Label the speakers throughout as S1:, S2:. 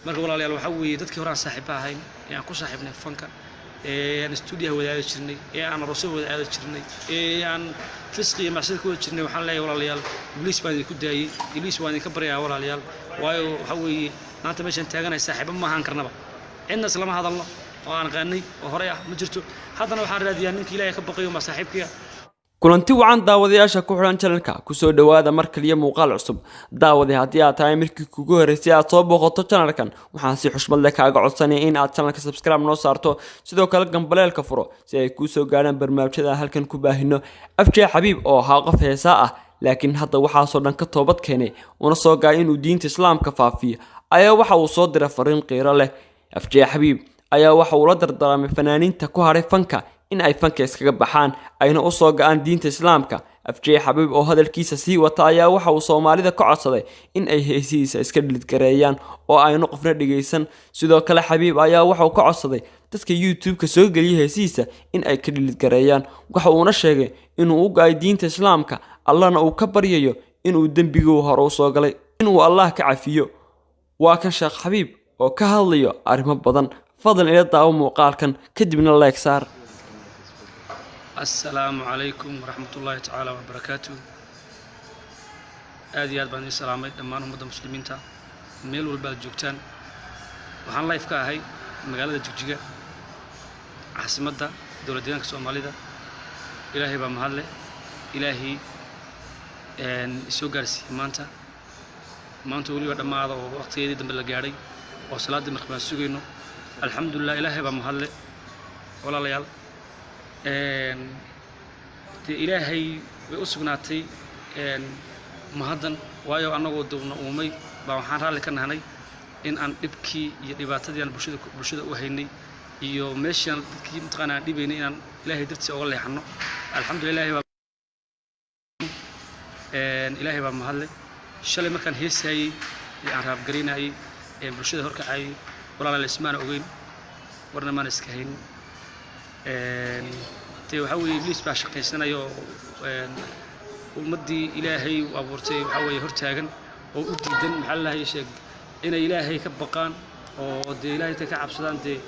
S1: marka walaalayaal waxa weeye dadkii hore aan saaxiibo ahayn ee aan ku saaxiibnay fanka aan stuudiyaha wadaadi jirnay aan aroosyo wadaadi jirnay aan fisqi iyo macsiyo ku jirnay waxaan leeyahay walaalayaal ibliis baan idinku daayay ibliis waan idinka baryaa walaalayaal waayo waxa weeye maanta meeshan taaganay saaxiibo ma ahaan karnaba cidna islama hadalno oo aan qaanay oo hore ah ma jirto haddana waxaan raadiyaa ninka ilaahay ka baqayo ma saaxiibkiya
S2: kulanti wacan daawadayaasha ku xiran channelka ku soo dhawaada mar kaliya muuqaal cusub daawade haddii aad tahay markii kugu horeysay aad soo booqato channelkan waxaan si xushmad leh kaaga codsanayaa in aad channelka subscribe noo saarto sidoo kale gambaleelka furo si ay ku soo gaaraan barnaamijyada halkan ku baahino afjee xabiib oo ahaa qof heesa ah laakiin hadda waxaa soo dhan ka toobad keenay una soo gaay inuu diinta islaamka faafiyo ayaa waxa uu soo diray fariin qiiro leh afjee xabiib ayaa waxa uu la dardaarmay fanaaniinta ku haray fanka in ay fanka iskaga baxaan ayna u soo go'aan diinta islaamka afjee xabiib oo hadalkiisa sii wata ayaa waxa uu Soomaalida ka codsaday in ay heesiisa iska dhilgareeyaan oo aynu qofna dhigeysan sidoo kale xabiib ayaa waxa uu ka codsaday dadka YouTube-ka soo galiya heesiisa in ay ka dhilgareeyaan waxa uu na sheegay inuu u go'ay diinta islaamka Allahna uu ka baryayo inuu dambiga hore u soo galay inuu Allah ka cafiyo waa kan Sheekh Xabiib oo ka hadlayo arrimo badan fadlan ila daawo muuqaalkan kadibna like saar
S1: السلام عليكم ورحمة الله تعالى وبركاته آدي آد باني سلامي دمان أمد المسلمين تا ميل والبلد جوجتان وحان لايف كاهي مقالة جوجيجا عاصمة دا دولة ديانك سومالي دا إلهي بمهالي إلهي إسو غارسي مانتا ولي ودما هذا وقت يدي دم بلغاري وصلاة دم خبان سوغينو الحمد لله إلهي بمهالي ولا ليال إلهي وأسقناتي مهدن وايو أنا ودونا أمي بوحان رالي كان هني إن أن إبكي يدباتي أنا برشة وهيني يو ماشيان كي متقنا دبيني إن إلهي درتي أقول لي حنو الحمد لله إلهي بمهلة شلي ما كان هيس هاي عرب قرينا هاي برشة هرك هاي ولا الاسمان أوين ورنا ما نسكهين تي وحوي إبليس بعشقيسنا يو ومدي إلهي وأبورتي وحوي هرتاجن وأدي دن محل هاي شيء إن إلهي كبقان ودي إلهي تكعب صدام تي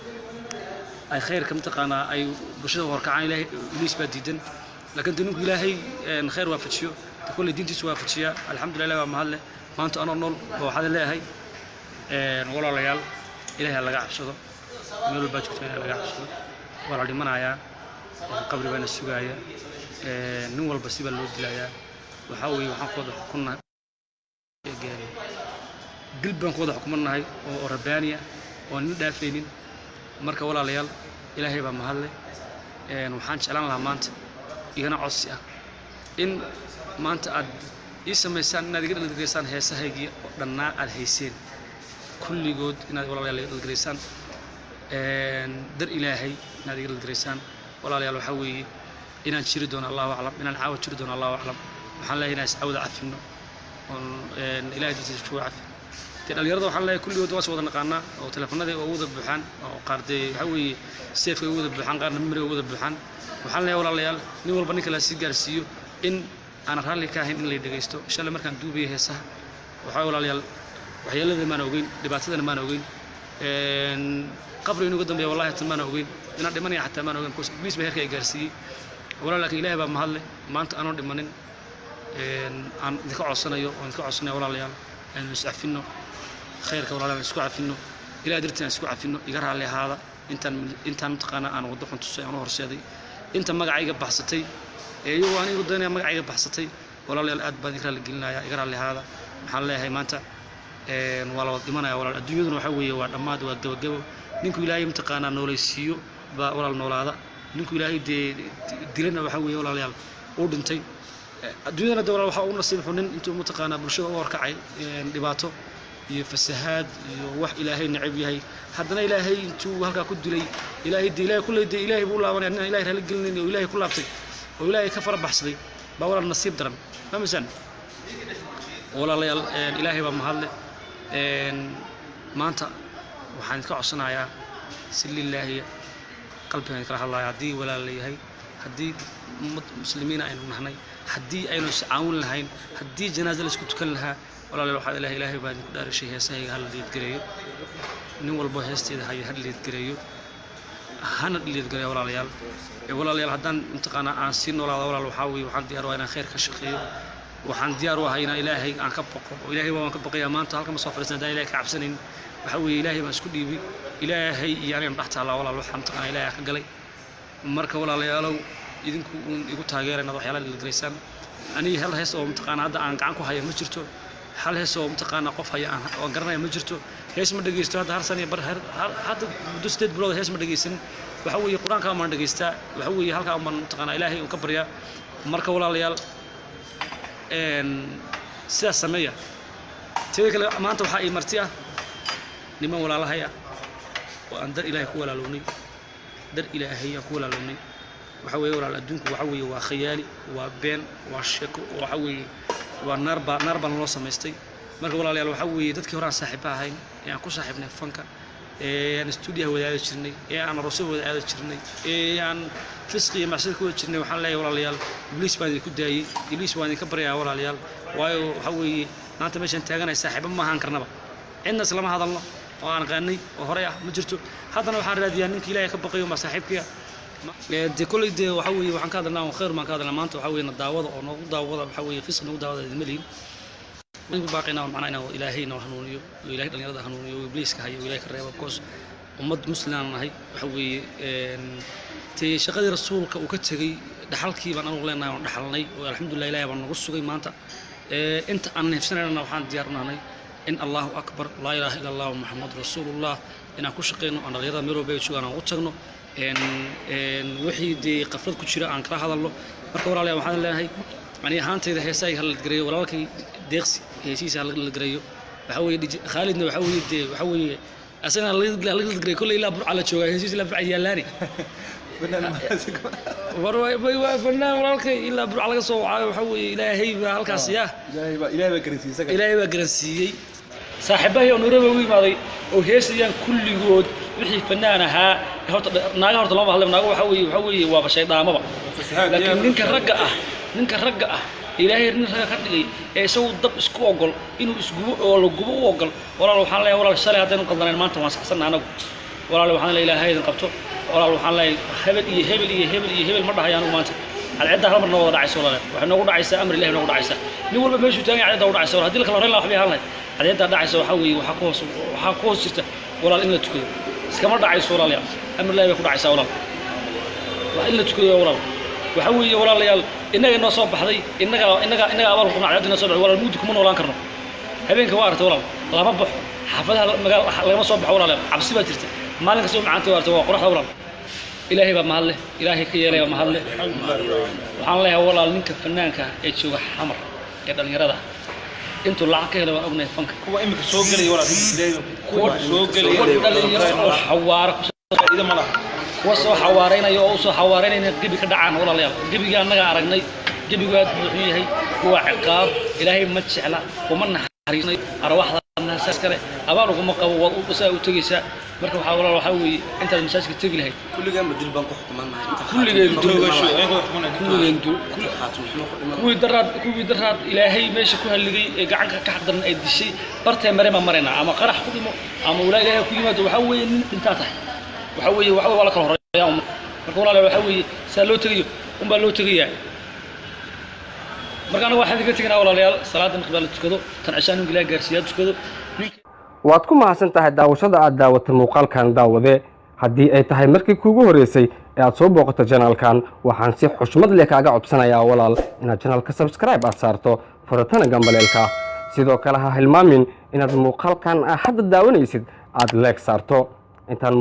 S1: أي خير كم تقانا أي بشر وركعان إلهي إبليس بدي دن لكن دنوك إلهي خير وافتشيو كل دين تسوى فتشيا الحمد لله ومحل ما أنت أنا نول وحد إلهي ولا ريال إلهي الله قاعد صدام ميلو بجكتين الله قاعد صدام ولا دي منايا قبل بين السجايا نول بسيب اللود لايا وحاوي وحنقود كنا قلب بنقود حكمنا هاي وربانية وندافعين مركب ولا ليال إلهي بمحله وحنش على مانت يجنا عصيا إن مانت أد اسم إنسان ناديك الجريسان هي سهيجي دنا الهيسين كل جود إن ولا ليال الجريسان در إلهي ناديك الجريسان ولا ليال وحوي إن نشردون الله أعلم إن نعاود نشردون الله أعلم وحنا لا ناس عود عفنه إلهي تشوف عفن ترى اليرد وحنا لا كل يوم تواصل نقارنا أو تلفنا ذي أود بحان أو قارد حوي سيف أود بحان قارن نمر أود بحان وحنا لا ولا ليال نقول بنيك لا سيجار سيو إن أنا رالي كاهن اللي دقيستو إن شاء الله مركان دوبي هسه وحاول ولا ليال وحيل ذي ما نوجين دبعتنا ما نوجين قبل إنه قدام بيا والله تما نوجين إن دماني حتى ما نوجين كوس بيس بهيك يجارسي ولا لك إلهي بمحله ما أنت أنا دمانين عن ذكر عصنا يو عن ذكر عصنا ولا ليال إن نسعفينه خيرك ولا ليال نسكوا عفينه إلى درتنا نسكوا عفينه يقرأ عليه هذا أنت متقنا أنا وضح أنت السيء أنا هرسيدي أنت ما قاعد بحثتي أيوة أنا قدامي ما قاعد بحثتي ولا ليال أد بذكر اللي قلنا يقرأ عليه هذا محله هاي ما أنت ولا دمنا ولا الدنيا ذو حوي ولا وجو نينكو إلهي متقنا نوليسيو ولا النولا هذا نينكو إلهي دلنا وحوي ولا ليال أردنتي الدنيا الدولة وحاول نصيب حنين أنتم متقنا برشة وركعي دباتو يفسهاد وح إلهي نعبي هاي حدنا إلهي أنتم هلك كد لي إلهي دي إلهي كل دي إلهي بقول الله أنا إلهي هلك قلني وإلهي كل أبطي وإلهي كفر بحصري بقول النصيب درم ما مثلا ولا ليال إلهي بمحل ما أنت وحنك عصنا يا سل الله قلبنا يكره الله يعدي ولا لي هاي هدي مسلمين أينو نحني هدي أينو سعون لهين هدي جنازة لسكت كلها walaalayaal waxaa ilaahay baa idinku dhaarishay heesahayga hala liid gareeyo nin walbo heesteeda haya hala liid gareeyo hana liid gareeyo walaalayaal haddaan intaqaana aan sii noolaado walaal waxaa weeye waxaan diyaar u ahay inaan khayr ka shaqeeyo waxaan diyaar u ahay inaan ilaahay aan ka baqo oo ilaahay waan ka baqayaa maanta halka ma soo fadhiisana haddaan ilaahay ka cabsanayn waxaa weeye ilaahay baan isku dhiibay ilaahay iyo anigan dhex taallaa walaal waxaan intaqaana ilaahay ka galay marka walaalayaalow idinku igu taageerayna waxyaalaha liid gareysaan aniga hal hees oo intaqaana hadda aan gacan ku haya ma jirto hal hees oo intaqaana qof haya aan garanaya ma jirto hees ma dhageysto hadda hal sano bar hadda muddo 8 bilood hees ma dhageysan waxa weeye quraanka ma dhageystaa waxa weeye halka ma intaqaana ilaahay uu ka baryaa marka walaalayaal sidaas sameeya teeda kale maanta waxa ay marti ah niman walaalahay ah oo aan dar ilaahay ku walaalownay dar ilaahay ku walaalownay waxa weeye walaal adduunku waxa weeye waa khiyaali waa been waa sheeko waxa weeye waa naarba loo sameystay marka walaalayaal waxa weeye dadkii hore aan saaxiib ahayn ee aan ku saaxiibnay fanka ee aan studio wadaada jirnay ee aan roosay wadaada jirnay ee aan fisqi iyo macsiyo ku jirnay waxaan leeyahay walaalayaal ibliis baan idinku daayay ibliis waan idinka baryaa walaalayaal waayo waxa weeye maanta meeshan taaganay saaxiibo ma ahaan karnaba inna islama hadalno oo aan qaanay oo hore ah ma jirto haddana waxaan raadiyaa ninkii ilaahay ka baqayo ma saaxiibkiya de kulay de waxa weeye waxaan ka hadalnaa khayr maan ka hadalnaa maanta waxa weeye daawada oo noogu daawada waxa weeye fisq noogu daawada idin maliin ninka baaqina macna inuu ilaahay noo hanuuniyo ilaahay dhalinyarada hanuuniyo ibliiska hayo ilaahay ka reebo koos ummad muslimaan nahay waxa weeye tii shaqadii rasuulka uu ka tagay dhaxalkii baan anu leenahay oo dhaxalnay oo alxamdulillah ilaahay baan nagu sugay maanta inta aan neefsanayna waxaan diyaar u nahay in Allahu akbar la ilaaha illa allah muhammad rasuulullah inaan ku shaqeyno aan dhalinyarada meel walba joogaan u tagno wixii dee qaflad ku jira aan kala hadalno marka walaalayaal waxaan leeyahay ani ahaantayda heesayga hal gareeyo walaalkay deeqsi heesiisa hal gareeyo waxa weeye Khalidna waxa weeye asana la gareeyo kulli ilaa burca la jooga heesiisa la burca yaalaani way fanaan walaalkay ilaa burca laga soo wacay waxa weeye ilaahay baa halkaas ilaahay baa garansiiyay saaxiibahay oo Nairobi u yimaaday oo heesayaan kulligood wixii fanaan ahaa horta lama hadlo naaga waxa weeye waa shaydaamaba laakiin ninka ragga ah ilaahay nin ragga ka dhigay ee soo dab isku ogol inuu isgubo oo la gubo u ogol walaal waxaan leeyahay walaal shalay hadaan qadanayn maanta waan saxsanaa anagu walaal waxaan leeyahay ilaahay idin qabto walaal waxaan leeyahay hebel ma dhahayaan maanta alcada hal mar noo dhacayso walaal waxa noogu dhacaysa amri ilaahay noogu dhacaysa nin walba meeshuu taagan yahay alcada u dhacayso hadii la kala horeyn la waxba yahay alcada dhacayso waxa weeye waxa ku hoos jirta walaal in la tukado iskama dhacayso walaal amri ilaahay ku dhacaysa walaal waa in la tukado walaal waxa weeye walaalayaal inaga noo soo baxday inaga abaal ku nacay inna soo baxay walaal muddo kuma noolaan karno habeenka waa artay walaal lama baxo xaafadaha magaal laga soo baxo walaal cabsi baa jirta maalin kasta macaanta waa artay waa quraxda walaal ilaahay baa mahad leh ilaahay ka yeelay mahad leh waxaan leeyahay walaal ninka fanaanka ee jooga xamar ee dhalinyarada intuu lacag ka helo waan ognahay fanka kuwa imika soo galay walaal kuwa soo galay dhalinyarada xawaara ku soo ma laha وصو حوارينا يوصو حوارينا جبي كدعان ولا ليال جبي أنا أرجني جبي قاد بحيه هو عقاب إلهي ما تشعله ومن حرينا أرواح الناس كره أباركم مقاو وسا وتجيسا مركب حاول وحوي أنت المساج تجي له كل جنب بدل بنك حكمان كل جنب كل درات إلهي ماشي كل اللي قاعد كحضر أيدي شيء برتة مرينا أما قرح كلمه أما ولا إلهي كل ما وحوي أنت تح وحوي ولا كره رياض مركب ولا وحوي سالو تجي بلو تجي markaan waxa ka tagnaa walaalayaal salaada maqbal tukado tan cishaan in ilaa gaarsiiyad tukado
S3: waad ku mahadsan tahay daawashada aad daawatay muuqaalkan daawade haddii ay tahay markii kuugu horeysay ee aad soo booqato channelkan waxaan si xushmad leh kaaga codsanayaa walaal inaad channelka subscribe aad saarto furatana gambaleelka sidoo kale ha hilmaamin inaad muuqaalkan hadda daawanaysid aad like saarto intaan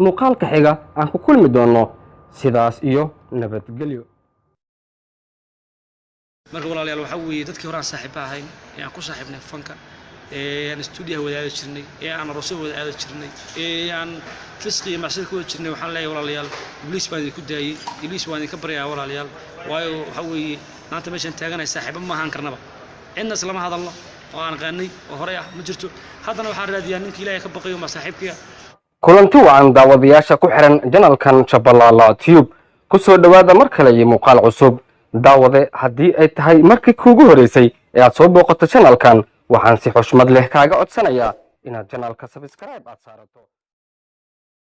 S3: muuqaalka xiga aan ku kulmi doono sidaas iyo nabadgelyo
S1: marka walaalayaal waxa weeye dadkii hore aan saaxiib ahayn ee aan ku saaxiibnay fanka ee aan studio wadaada jirnay ee aan roosay wadaada jirnay ee aan fisqi iyo macsiyo ku jirnay waxaan leeyahay walaalayaal ibliis baan idinku daayay ibliis waan idinka baryaa walaalayaal waayo waxa weeye maanta meeshan taaganay saaxiibo ma ahaan karnaba inna islama hadalno oo aan qaanay oo hore ah ma jirto haddana waxaan raadiyaa ninkii ilaahay ka baqayo ma saaxiibkiya
S3: kulanti wacan daawadayaasha ku xiran channelkan Shabalala Tube ku soo dhawaada mar kale iyo muuqaal cusub daawade haddii ay tahay markii kuugu horeysay ee aad soo booqato channelkan waxaan si xushmad leh kaaga codsanayaa inaad janaalka subscribe aad saarato.